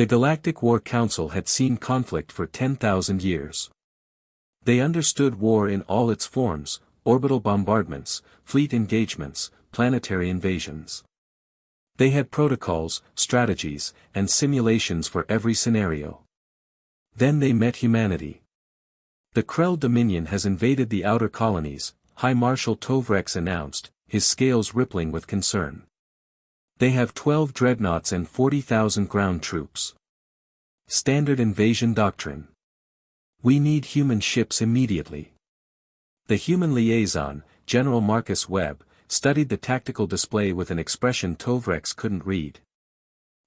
The Galactic War Council had seen conflict for 10,000 years. They understood war in all its forms: orbital bombardments, fleet engagements, planetary invasions. They had protocols, strategies, and simulations for every scenario. Then they met humanity. The Krell Dominion has invaded the outer colonies, High Marshal Tovrex announced, his scales rippling with concern. They have 12 dreadnoughts and 40,000 ground troops. Standard invasion doctrine. We need human ships immediately. The human liaison, General Marcus Webb, studied the tactical display with an expression Tovrex couldn't read.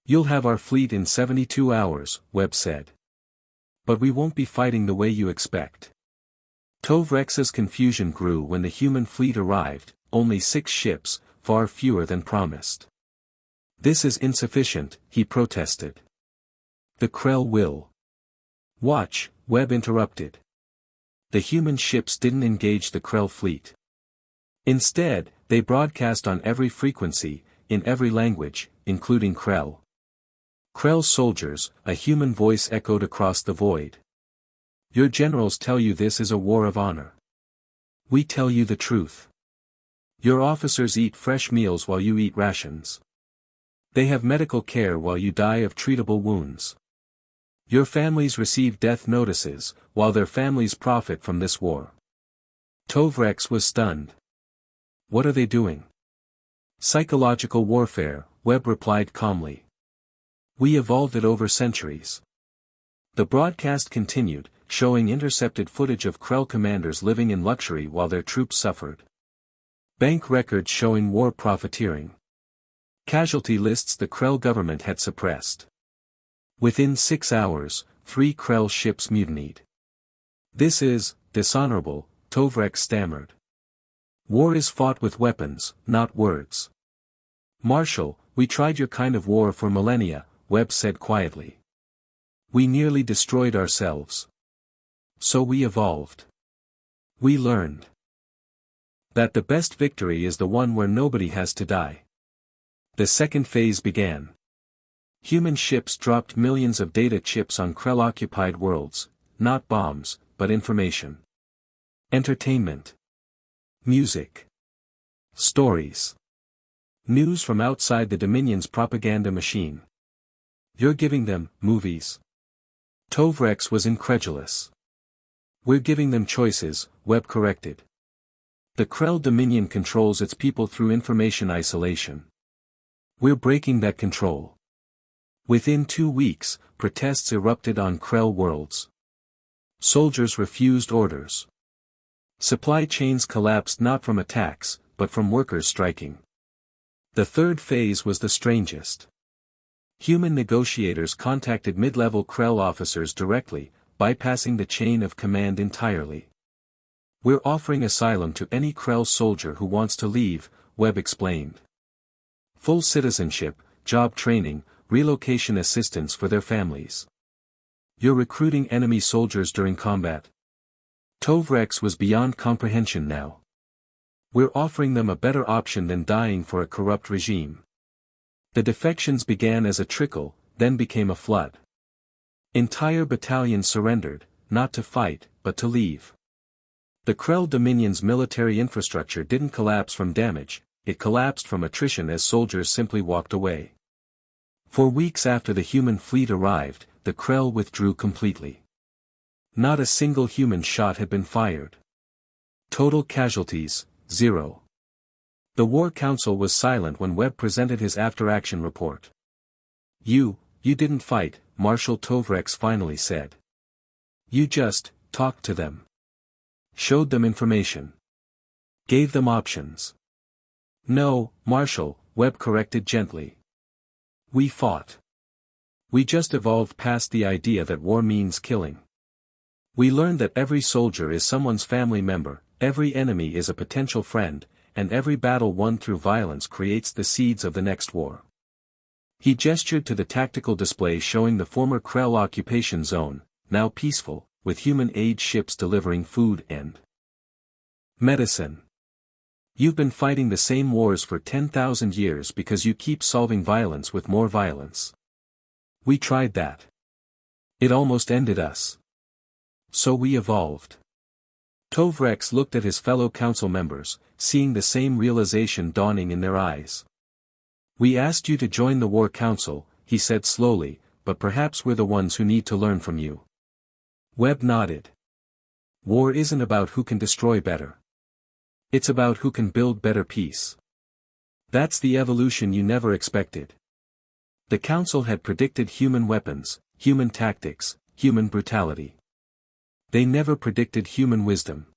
"You'll have our fleet in 72 hours, Webb said. But we won't be fighting the way you expect." Tovrex's confusion grew when the human fleet arrived, only 6 ships, far fewer than promised. "This is insufficient," he protested. "The Krell will." "Watch," Webb interrupted. The human ships didn't engage the Krell fleet. Instead, they broadcast on every frequency, in every language, including Krell. "Krell soldiers," a human voice echoed across the void. "Your generals tell you this is a war of honor. We tell you the truth. Your officers eat fresh meals while you eat rations. They have medical care while you die of treatable wounds. Your families receive death notices, while their families profit from this war." Tovrex was stunned. "What are they doing?" "Psychological warfare," Webb replied calmly. "We evolved it over centuries." The broadcast continued, showing intercepted footage of Krell commanders living in luxury while their troops suffered. Bank records showing war profiteering. Casualty lists the Krell government had suppressed. Within 6 hours, 3 Krell ships mutinied. "This is dishonorable," Tovrex stammered. "War is fought with weapons, not words." "Marshal, we tried your kind of war for millennia," Webb said quietly. "We nearly destroyed ourselves. So we evolved. We learned that the best victory is the one where nobody has to die." The second phase began. Human ships dropped millions of data chips on Krell-occupied worlds, not bombs, but information. Entertainment. Music. Stories. News from outside the Dominion's propaganda machine. "You're giving them movies?" Tovrex was incredulous. "We're giving them choices," Webb corrected. The Krell Dominion controls its people through information isolation. We're breaking that control. Within 2 weeks, protests erupted on Krell worlds. Soldiers refused orders. Supply chains collapsed not from attacks, but from workers striking. The third phase was the strangest. Human negotiators contacted mid-level Krell officers directly, bypassing the chain of command entirely. "We're offering asylum to any Krell soldier who wants to leave," Webb explained. "Full citizenship, job training, relocation assistance for their families. You're recruiting enemy soldiers during combat." Tovrex was beyond comprehension now. "We're offering them a better option than dying for a corrupt regime." The defections began as a trickle, then became a flood. Entire battalions surrendered, not to fight, but to leave. The Krell Dominion's military infrastructure didn't collapse from damage, it collapsed from attrition as soldiers simply walked away. For weeks after the human fleet arrived, the Krell withdrew completely. Not a single human shot had been fired. Total casualties, 0. The War Council was silent when Webb presented his after-action report. You didn't fight," Marshal Tovrex finally said. "You just talked to them. Showed them information. Gave them options." "No, Marshal," Webb corrected gently. "We fought. We just evolved past the idea that war means killing. We learned that every soldier is someone's family member, every enemy is a potential friend, and every battle won through violence creates the seeds of the next war." He gestured to the tactical display showing the former Krell occupation zone, now peaceful, with human-aid ships delivering food and medicine. "You've been fighting the same wars for 10,000 years because you keep solving violence with more violence. We tried that. It almost ended us. So we evolved. Tove Rex looked at his fellow council members, seeing the same realization dawning in their eyes. We asked you to join the War Council, he said slowly, but perhaps we're the ones who need to learn from you. Webb nodded. War isn't about who can destroy better. It's about who can build better peace. That's the evolution you never expected. The Council had predicted human weapons, human tactics, human brutality. They never predicted human wisdom.